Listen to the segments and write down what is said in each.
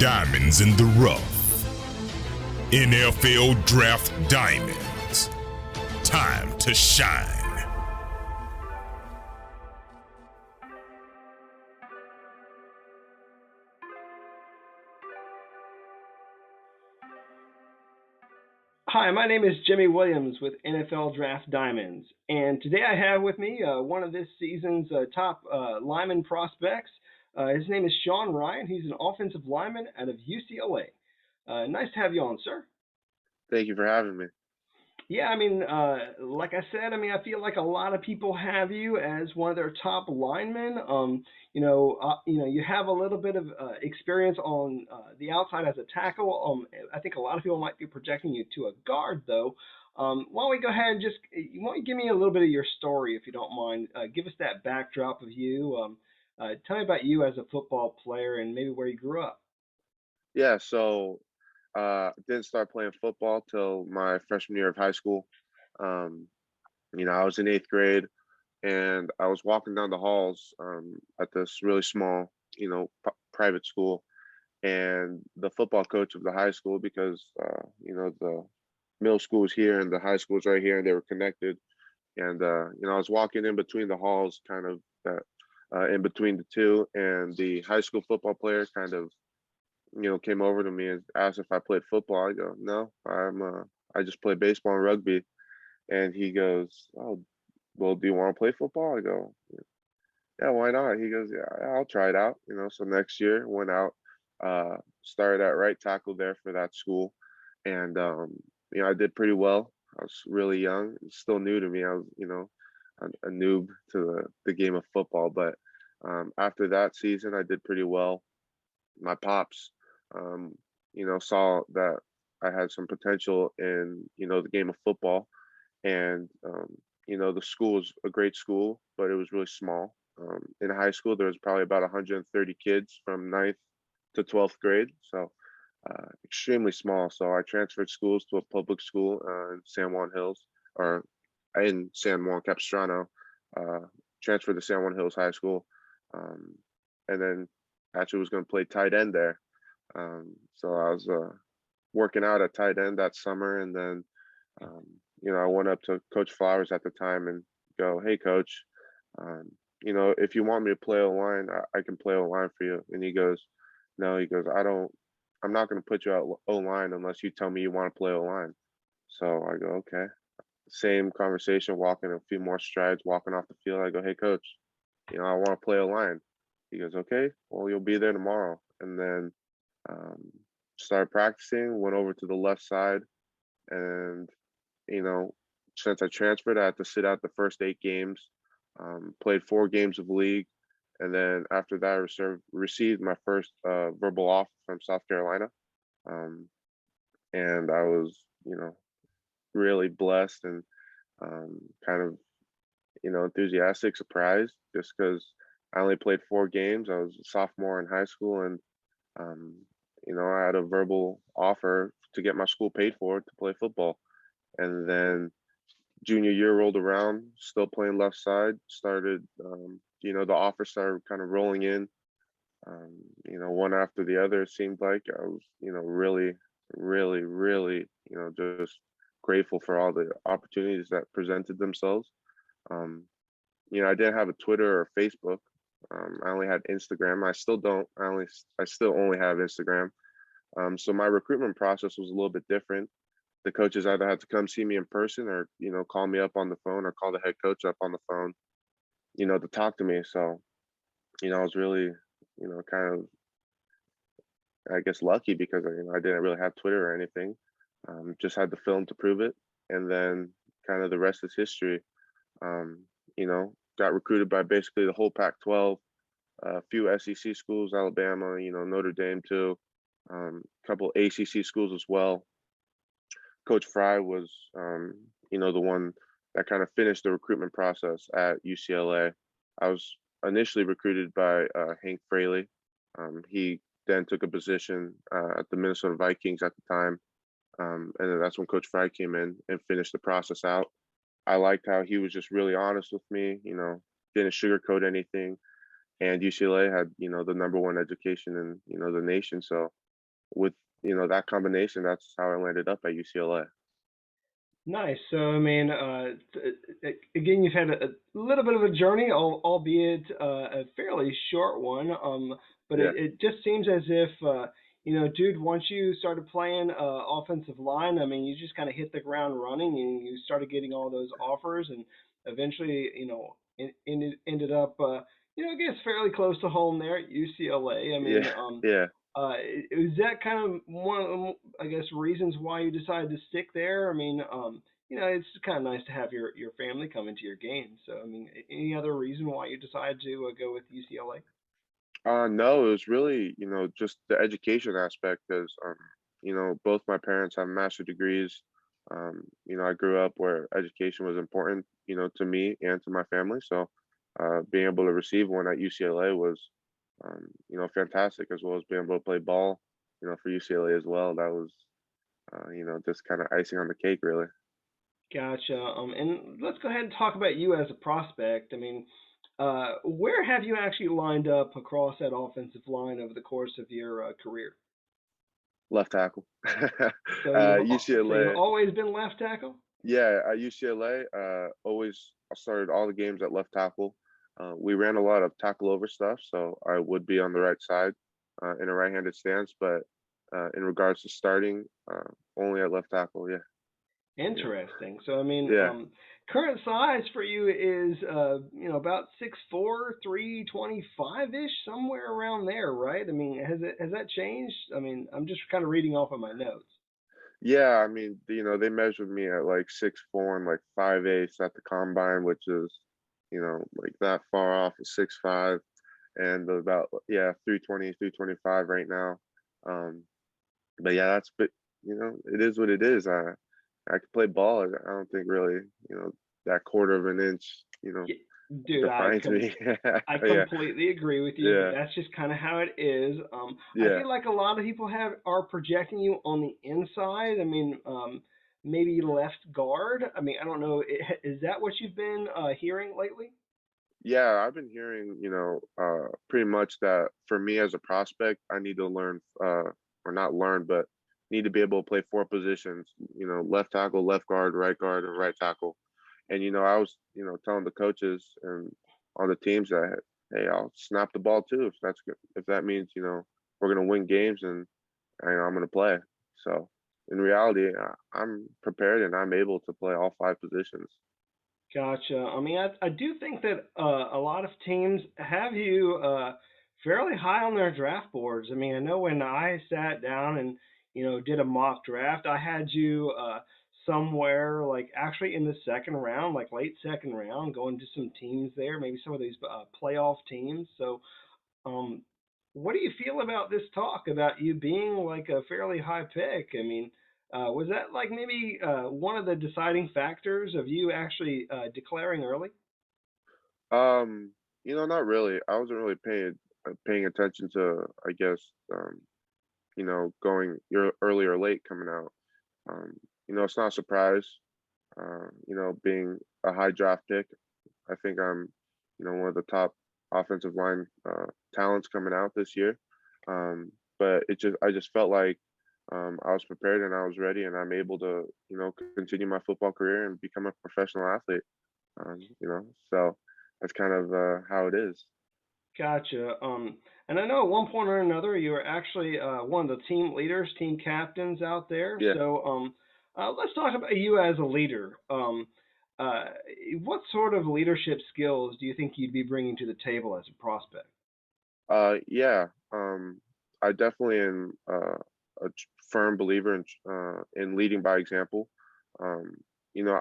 Diamonds in the rough. NFL Draft Diamonds. Time to shine. Hi, my name is Jimmy Williams with NFL Draft Diamonds, and today I have with me one of this season's top lineman prospects. His name is Rhyan. He's an offensive lineman out of UCLA. Nice to have you on, sir. Thank you for having me. Yeah, I mean, like I said, I mean, I feel like a lot of people have you as one of their top linemen. You have a little bit of experience on the outside as a tackle. I think a lot of people might be projecting you to a guard, though. Why don't we go ahead and why don't you give me a little bit of your story, if you don't mind? Give us that backdrop of you. Tell me about you as a football player and maybe where you grew up. Yeah, so didn't start playing football till my freshman year of high school. Um, I was in eighth grade and I was walking down the halls at this really small, private school. And the football coach of the high school, because, the middle school was here and the high school was right here and they were connected. And, I was walking in between the halls, kind of in between the two. And the high school football player kind of came over to me and asked if I played football. I go, no, I just play baseball and rugby. And he goes, oh, well, do you want to play football? I go, yeah, why not? He goes, yeah, I'll try it out. So next year went out, started at right tackle there for that school. And, I did pretty well. I was really young, still new to me. I was, a noob to the game of football. But after that season, I did pretty well. My pops, um, saw that I had some potential in, the game of football. And, the school was a great school, but it was really small. In high school, there was probably about 130 kids from ninth to 12th grade. So extremely small. So I transferred schools to a public school in San Juan Hills, or in San Juan Capistrano, uh, transferred to San Juan Hills High School. Um, and then actually was going to play tight end there. So I was working out at tight end that summer. And then, I went up to Coach Flowers at the time and go, hey, Coach, if you want me to play O-line, I can play O-line for you. And he goes, no, he goes, I'm not going to put you at O-line unless you tell me you want to play O-line. So I go, okay. Same conversation, walking a few more strides, walking off the field. I go, hey, Coach, I want to play O-line. He goes, okay, well, you'll be there tomorrow. And then um, started practicing, went over to the left side. And, since I transferred, I had to sit out the first 8 games, played 4 games of league. And then after that, I received my first verbal offer from South Carolina. Um, and I was, really blessed and kind of, enthusiastic, surprised, just because I only played 4 games. I was a sophomore in high school, and um, I had a verbal offer to get my school paid for to play football. And then junior year rolled around, still playing left side. Started, the offers started kind of rolling in, one after the other. It seemed like I was, really, really, really, just grateful for all the opportunities that presented themselves. Um, I didn't have a Twitter or Facebook. I only had Instagram. I still don't. I still only have Instagram. So my recruitment process was a little bit different. The coaches either had to come see me in person or, call me up on the phone or call the head coach up on the phone, to talk to me. So, I was really, kind of, I guess, lucky because, I didn't really have Twitter or anything. Just had the film to prove it. And then kind of the rest is history. Um, got recruited by basically the whole Pac-12, a few SEC schools, Alabama, Notre Dame too, a couple ACC schools as well. Coach Fry was, the one that kind of finished the recruitment process at UCLA. I was initially recruited by Hank Fraley. He then took a position at the Minnesota Vikings at the time. And then that's when Coach Fry came in and finished the process out. I liked how he was just really honest with me, didn't sugarcoat anything. And UCLA had, the number one education in, the nation. So with that combination, that's how I landed up at UCLA. Nice. So, I mean, again, you've had a little bit of a journey, albeit a fairly short one. But Yeah, it just seems as if, dude, once you started playing offensive line, I mean, you just kind of hit the ground running and you started getting all those offers, and eventually, ended up, I guess fairly close to home there at UCLA. I mean, yeah, yeah. is that kind of one of the, I guess, reasons why you decided to stick there? I mean, it's kind of nice to have your family come into your games. So, I mean, any other reason why you decided to go with UCLA? No, it was really, just the education aspect because, both my parents have master degrees. I grew up where education was important, to me and to my family. So, being able to receive one at UCLA was, fantastic, as well as being able to play ball, for UCLA as well. That was, just kind of icing on the cake, really. Gotcha. And let's go ahead and talk about you as a prospect. I mean, where have you actually lined up across that offensive line over the course of your career? Left tackle. So you've UCLA. always been left tackle? Yeah, at UCLA, always I started all the games at left tackle. We ran a lot of tackle over stuff, so I would be on the right side in a right-handed stance. But in regards to starting, only at left tackle. Yeah, yeah, Interesting. So I mean, yeah, current size for you is about 6'4", 325 ish, somewhere around there, right? I mean, has that changed? I mean, I'm just kind of reading off of my notes. yeah. I mean, they measured me at like 6'4" and like 5'8" at the combine, which is, like that far off of 6'5", and about, yeah, 320, 325 right now. Um, but yeah, it is what it is. I can play ball. I don't think really, that quarter of an inch, Yeah, dude, defines me. I Yeah, completely agree with you, but yeah, that's just kind of how it is. I yeah, feel like a lot of people are projecting you on the inside. I mean, maybe left guard. I mean, I don't know. Is that what you've been hearing lately? yeah. I've been hearing, pretty much that for me as a prospect, I need to learn, or not learn, but need to be able to play four positions. Left tackle, left guard, and right tackle. And I was, telling the coaches and on the teams that, hey, I'll snap the ball too if that's good. If that means we're gonna win games and I'm gonna play. So in reality, I'm prepared and I'm able to play all five positions. Gotcha. I mean, I do think that a lot of teams have you fairly high on their draft boards. I mean, I know when I sat down and did a mock draft, I had you somewhere like actually in the second round, like late second round, going to some teams there, maybe some of these playoff teams. So, um, what do you feel about this talk about you being like a fairly high pick? I mean, was that like maybe one of the deciding factors of you actually declaring early? Not really. I wasn't really paying attention to, I guess, going early or late coming out. It's not a surprise. Being a high draft pick, I think I'm, one of the top offensive line talents coming out this year. But I just felt like I was prepared and I was ready, and I'm able to, continue my football career and become a professional athlete. So that's kind of how it is. Gotcha. And I know at one point or another you were actually one of the team leaders, team captains out there. Yeah. So let's talk about you as a leader. Uh, what sort of leadership skills do you think you'd be bringing to the table as a prospect? Yeah. I definitely am firm believer in leading by example. Um,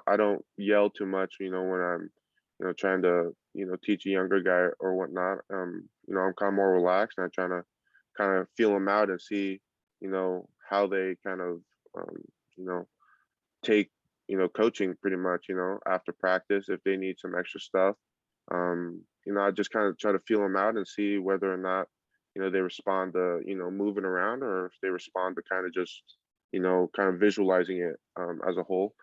I don't yell too much, when I'm, trying to, teach a younger guy or whatnot. I'm kind of more relaxed and I try to kind of feel them out and see, how they kind of, um, you know, take, coaching pretty much, after practice if they need some extra stuff. I just kind of try to feel them out and see whether or not, they respond to, moving around or if they respond to kind of just, kind of visualizing it as a whole.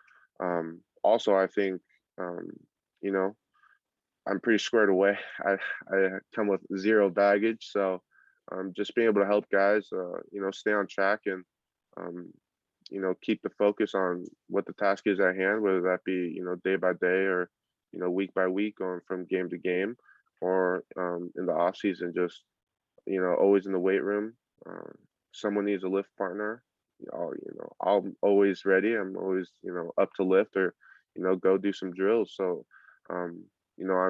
Also, I think, um, you know, I'm pretty squared away. I come with zero baggage, so just being able to help guys, stay on track and, um, keep the focus on what the task is at hand, whether that be, day by day or, week by week, going from game to game, or in the off season, just, always in the weight room. Um, Someone needs a lift partner. I'm always ready. I'm always, up to lift or, go do some drills. So, I'm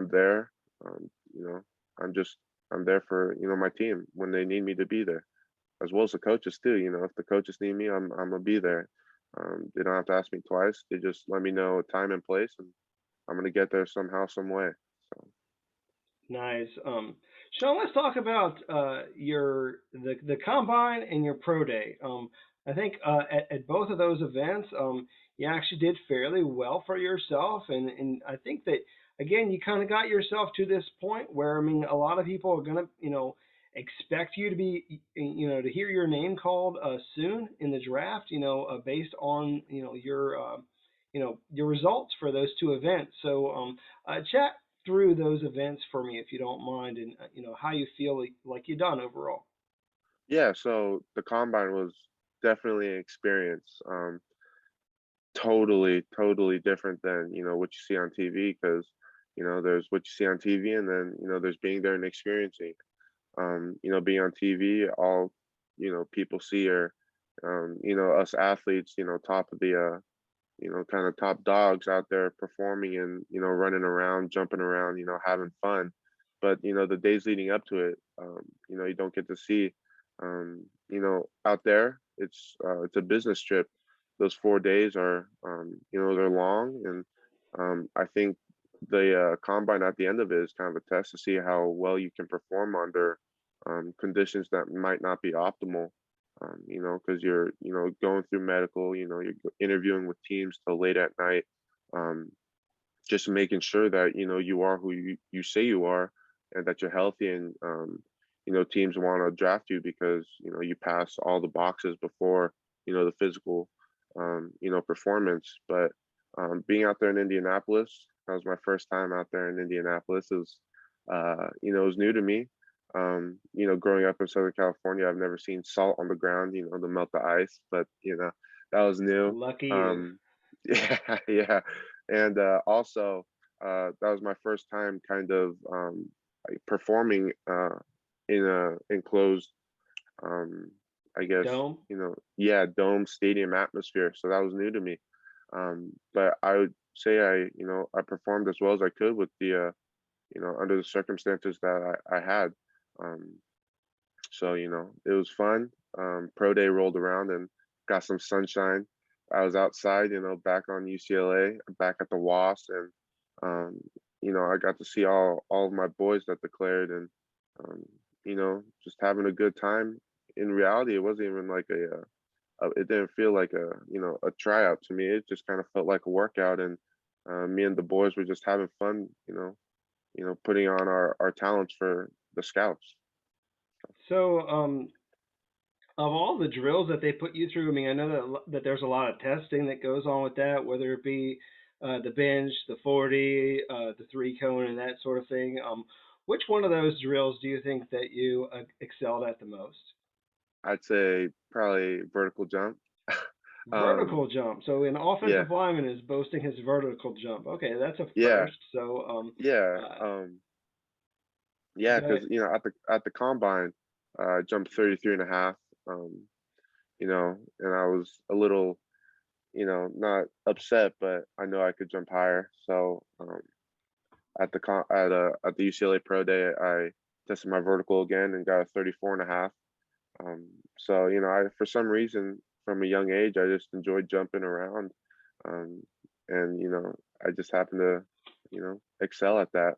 there. Um, you know, I'm there for, my team when they need me to be there, as well as the coaches too. If the coaches need me, I'm gonna be there. They don't have to ask me twice. They just let me know time and place, and I'm gonna get there somehow, some way. So Nice. Sean, let's talk about the combine and your pro day. I think at both of those events, you actually did fairly well for yourself, and I think that again you kind of got yourself to this point where I mean a lot of people are gonna expect you to be to hear your name called soon in the draft, based on your results for those two events. So chat through those events for me if you don't mind, and how you feel like you done overall. yeah, so the combine was definitely an experience. Totally, totally different than what you see on TV, because there's what you see on TV, and then there's being there and experiencing. Being on TV, all people see are us athletes, top of the kind of top dogs out there performing and running around, jumping around, having fun. But the days leading up to it, you don't get to see. Out there, it's a business trip. Those 4 days are, they're long, and I think the combine at the end of it is kind of a test to see how well you can perform under conditions that might not be optimal. Because you're, going through medical, you're interviewing with teams till late at night, um, just making sure that, you are who you say you are, and that you're healthy, and, teams want to draft you because, you pass all the boxes before, the physical, performance. But being out there in Indianapolis, that was my first time out there in Indianapolis. It was new to me. Growing up in Southern California, I've never seen salt on the ground, to melt the ice, but that was new. Lucky you. Um, yeah, yeah. And also, that was my first time kind of like performing in a enclosed, um, I guess, Dome. yeah, dome stadium atmosphere. So that was new to me. But I would say I performed as well as I could with the, under the circumstances that I had. Um, so, it was fun. Pro day rolled around and got some sunshine. I was outside, back on UCLA, back at the WAS, and I got to see all of my boys that declared, and just having a good time. In reality, it wasn't even like it didn't feel like a tryout to me. It just kind of felt like a workout, and me and the boys were just having fun, putting on our talents for the scouts. So, of all the drills that they put you through, I mean, I know that there's a lot of testing that goes on with that, whether it be the bench, the 40, the three cone, and that sort of thing. Which one of those drills do you think that you excelled at the most? I'd say probably vertical jump. um, Vertical jump. So an yeah, offensive lineman is boasting his vertical jump. Okay, that's a yeah, first. So, yeah, uh, yeah, go ahead. because at the combine, I jumped 33 and a half. Um, and I was a little, not upset, but I know I could jump higher. So at the UCLA Pro Day, I tested my vertical again and got a 34 and a half. So I for some reason from a young age I just enjoyed jumping around, um, and I just happened to excel at that.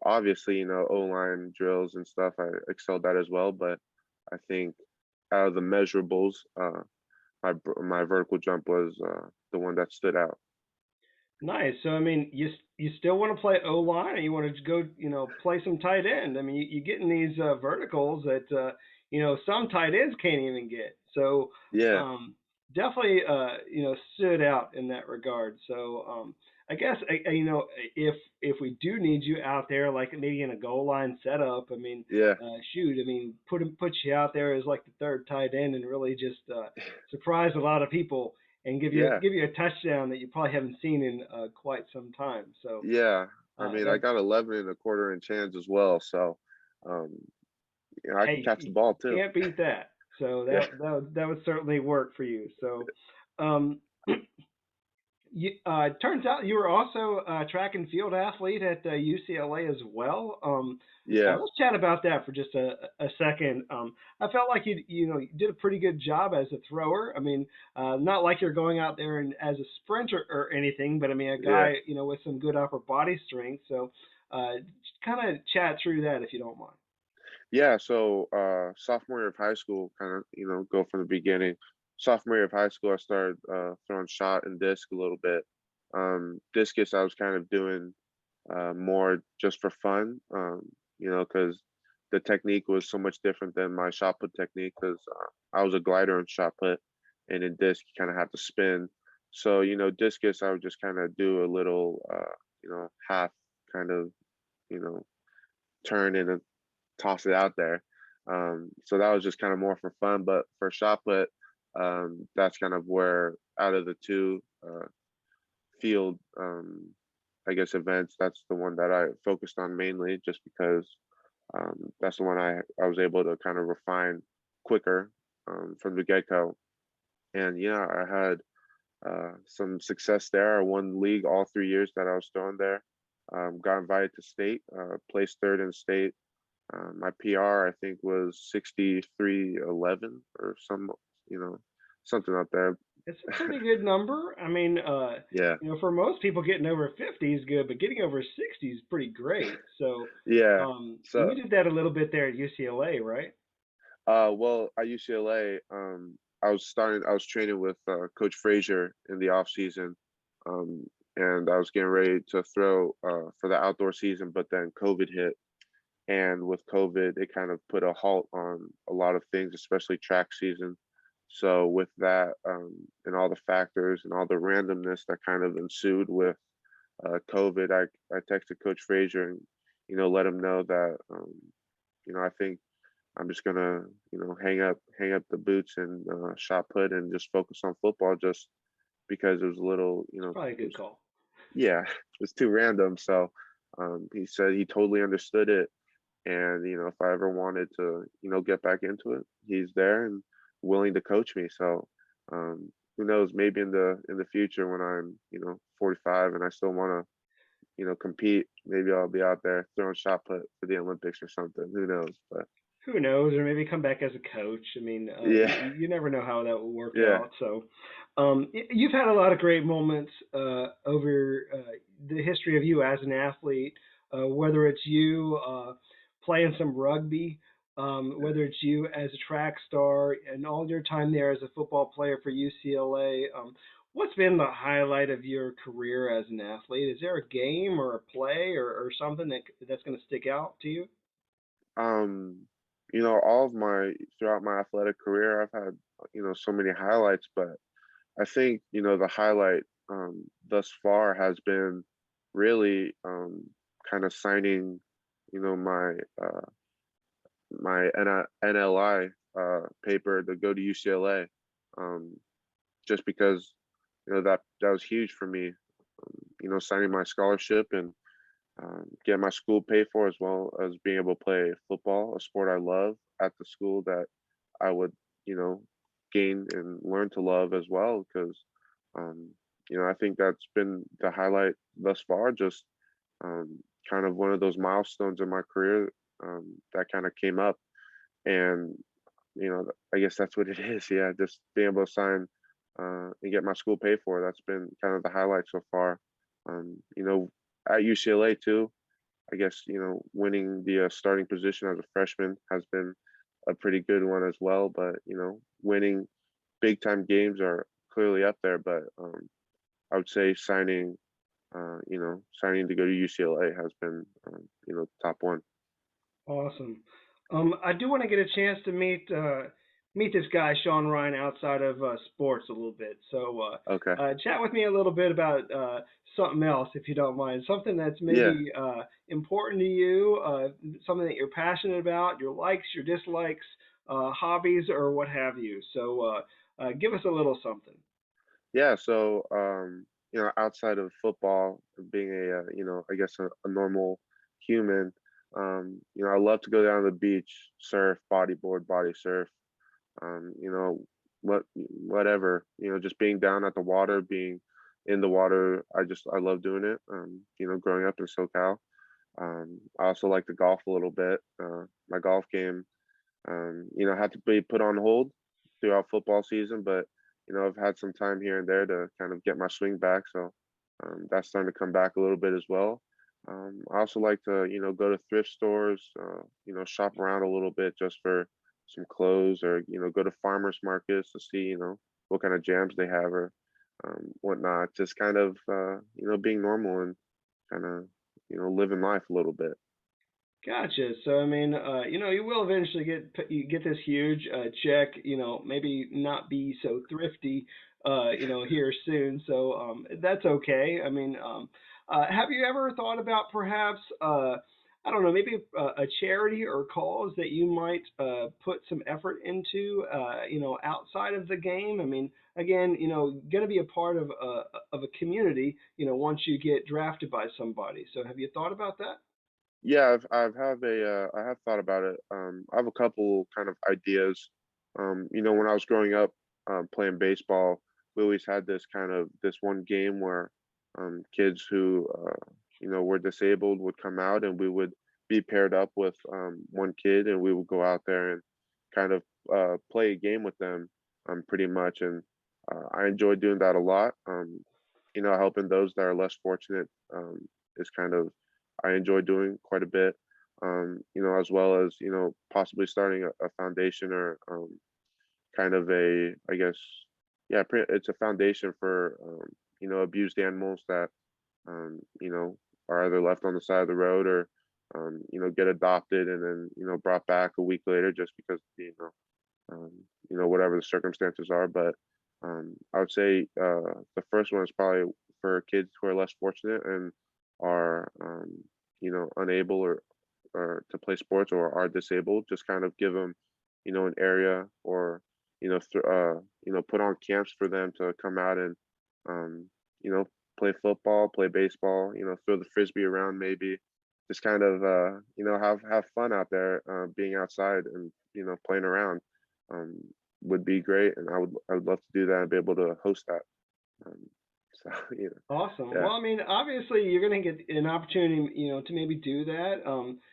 Obviously, O line drills and stuff I excelled at as well, but I think out of the measurables, my vertical jump was the one that stood out. Nice. So I mean, you still want to play O line, or you want to go, play some tight end? I mean, you get in these verticals that some tight ends can't even get. So Yeah, definitely stood out in that regard. So I guess if we do need you out there, like maybe in a goal line setup, I mean, Yeah, shoot, I mean, put you out there as like the third tight end and really just surprise a lot of people and yeah, give you a touchdown that you probably haven't seen in quite some time. So yeah. I mean, I that got 11 and a quarter inch hands as well, so um, I can hey, catch the you ball too. can't beat that. So Yeah, that would certainly work for you. So. Um, turns out you were also a track and field athlete at UCLA as well. yeah. Let's chat about that for just a second. I felt like you did a pretty good job as a thrower. I mean, not like you're going out there and as a sprinter or anything, but I mean a Yeah. guy with some good upper body strength. So kind of chat through that if you don't mind. Yeah, so sophomore year of high school, kind of, go from the beginning. Sophomore year of high school, I started throwing shot and disc a little bit. Discus, I was kind of doing more just for fun, because the technique was so much different than my shot put technique because I was a glider in shot put, and in disc, you kind of have to spin. So, discus, I would just kind of do a little, half kind of, you know, turn and toss it out there. So that was just kind of more for fun. But for shot put, that's kind of where out of the two field, I guess, events, that's the one that I focused on mainly, just because that's the one I was able to kind of refine quicker from the get go. And yeah, I had some success there. I won league all 3 years that I was throwing there. Got invited to state, placed third in state. My PR I think was 6311 or something out there. It's a pretty good number. I mean, Yeah, for most people, getting over 50 is good, but getting over 60 is pretty great. So, yeah. and So, you did that a little bit there at UCLA, right? well, at UCLA, I was training with Coach Frazier in the off season, um, and I was getting ready to throw for the outdoor season, but then COVID hit. And with COVID, it kind of put a halt on a lot of things, especially track season. So with that, and all the factors and all the randomness that kind of ensued with COVID, I texted Coach Frazier and let him know that I think I'm just gonna hang up the boots and shot put and just focus on football, just because it was a little It's probably a it good was, call. yeah, it was too random. So he said he totally understood it, and if I ever wanted to get back into it, he's there and willing to coach me. So who knows, maybe in the future when I'm 45 and I still want to compete, maybe I'll be out there throwing shot put for the Olympics or something. Who knows? But Who knows? Or maybe come back as a coach. I mean, yeah. you never know how that will work Yeah. out. So, you've had a lot of great moments over the history of you as an athlete, whether it's you playing some rugby, whether it's you as a track star, and all your time there as a football player for UCLA. What's been the highlight of your career as an athlete? Is there a game or a play or something that's going to stick out to you? Um, all of my throughout my athletic career, I've had, so many highlights, but I think, the highlight thus far has been really kind of signing, my NLI paper to go to UCLA. Um, just because, that was huge for me. Signing my scholarship and get my school paid for, as well as being able to play football, a sport I love, at the school that I would, you know, gain and learn to love as well. Because, um, I think that's been the highlight thus far. Just kind of one of those milestones in my career that kind of came up, and I guess that's what it is. Yeah, just being able to sign and get my school paid for. That's been kind of the highlight so far. At UCLA too. I guess winning the starting position as a freshman has been a pretty good one as well. But winning big time games are clearly up there. But I would say signing to go to UCLA has been top one. Awesome. I do want to get a chance to meet meet this guy, Sean Ryan, outside of sports a little bit. So Okay. chat with me a little bit about something else, if you don't mind. Something that's Yeah. maybe important to you, something that you're passionate about, your likes, your dislikes, hobbies, or what have you. So give us a little something. Yeah. So, outside of football, being I guess a normal human, I love to go down to the beach, surf, bodyboard, body surf, whatever, just being down at the water, being in the water. I love doing it. Growing up in SoCal. I also like to golf a little bit. My golf game, had to be put on hold throughout football season, but I've had some time here and there to kind of get my swing back. So that's starting to come back a little bit as well. I also like to, go to thrift stores, shop around a little bit just for some clothes, or go to farmers markets to see, what kind of jams they have, or whatnot. Just kind of, being normal and kind of, living life a little bit. Gotcha. So I mean, you will eventually you get this huge check. Maybe not be so thrifty. Here soon. So that's okay. I mean, have you ever thought about perhaps I don't know, maybe a charity or cause that you might put some effort into? Outside of the game. I mean, again, going to be a part of a community. Once you get drafted by somebody. So have you thought about that? Yeah, I have thought about it. I have a couple kind of ideas. When I was growing up, playing baseball, we always had this one game where kids who were disabled would come out, and we would be paired up with one kid, and we would go out there and kind of play a game with them, pretty much. And I enjoyed doing that a lot. Helping those that are less fortunate, is kind of, I enjoy doing quite a bit. As well as, possibly starting a foundation, or kind of I guess, yeah, it's a foundation for, abused animals that, are either left on the side of the road, or, get adopted and then, brought back a week later just because, whatever the circumstances are. But I would say the first one is probably for kids who are less fortunate and are, unable, or to play sports, or are disabled. Just kind of give them, an area, or put on camps for them to come out and, um, you know, play football, play baseball, throw the frisbee around, maybe. Just kind of, have fun out there, being outside and, playing around. Um, would be great, and I would love to do that and be able to host that. Um, so Awesome. yeah, Well, I mean, obviously, you're going to get an opportunity, to maybe do that,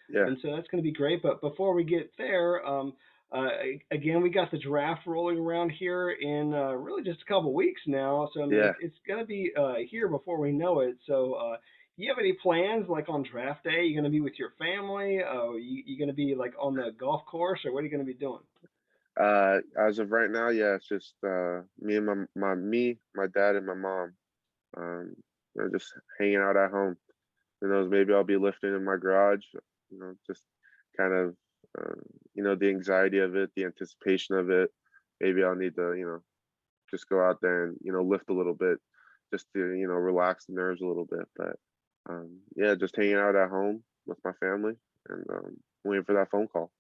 yeah, and so that's going to be great. But before we get there, again, we got the draft rolling around here in really just a couple weeks now. So I mean, yeah. it's going to be here before we know it. So, you have any plans like on draft day? You going to be with your family? You going to be like on the golf course, or what are you going to be doing? As of right now, yeah, it's just me and my dad and my mom. Um, just hanging out at home. Who knows? Maybe I'll be lifting in my garage. Just kind of, the anxiety of it, the anticipation of it. Maybe I'll need to, just go out there and, lift a little bit, just to, relax the nerves a little bit. But yeah, just hanging out at home with my family, and waiting for that phone call.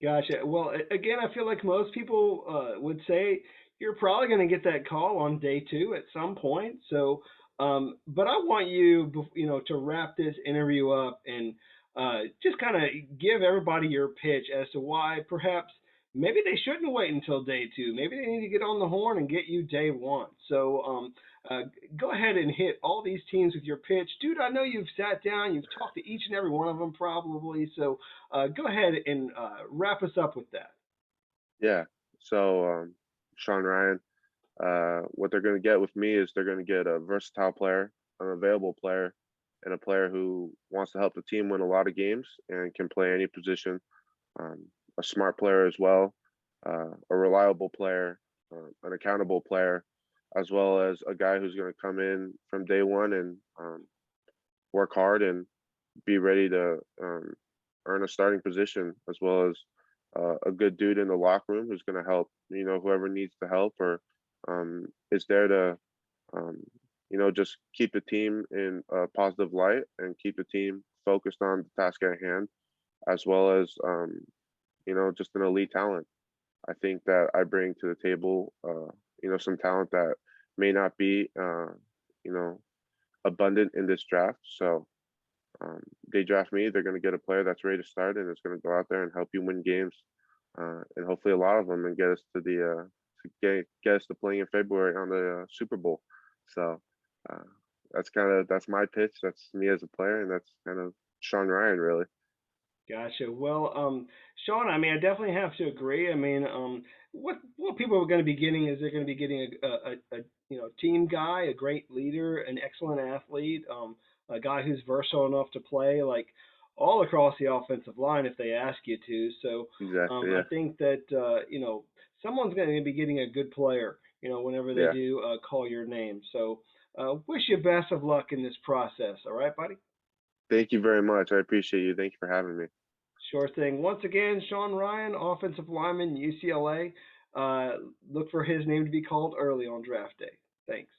Gotcha. Well, again, I feel like most people would say you're probably going to get that call on day two at some point. So, but I want you, to wrap this interview up and just kind of give everybody your pitch as to why perhaps maybe they shouldn't wait until day two. Maybe they need to get on the horn and get you day one. So, uh, go ahead and hit all these teams with your pitch, dude. I know you've sat down, you've talked to each and every one of them probably. So go ahead and wrap us up with that. Yeah. So, Sean Ryan, what they're going to get with me is they're going to get a versatile player, an available player, and a player who wants to help the team win a lot of games and can play any position. A smart player as well, a reliable player, an accountable player, as well as a guy who's going to come in from day one and, work hard and be ready to, earn a starting position, as well as a good dude in the locker room who's going to help, whoever needs the help, or is there to, um, just keep the team in a positive light and keep the team focused on the task at hand, as well as, just an elite talent. I think that I bring to the table, some talent that may not be, you know, abundant in this draft. So they draft me, they're going to get a player that's ready to start and is going to go out there and help you win games, and hopefully a lot of them, and get us to the get us to playing in February on the Super Bowl. So uh, that's my pitch. That's me as a player, and that's kind of Sean Ryan, really. Gotcha. Well, Sean, I mean, I definitely have to agree. I mean, what people are going to be getting is they're going to be getting a team guy, a great leader, an excellent athlete, a guy who's versatile enough to play like all across the offensive line if they ask you to. So Exactly. I Yeah. think that someone's going to be getting a good player. Whenever they Yeah. do call your name. So wish you best of luck in this process. All right, buddy. Thank you very much. I appreciate you. Thank you for having me. Sure thing. Once again, Sean Ryan, offensive lineman, UCLA. Look for his name to be called early on draft day. Thanks.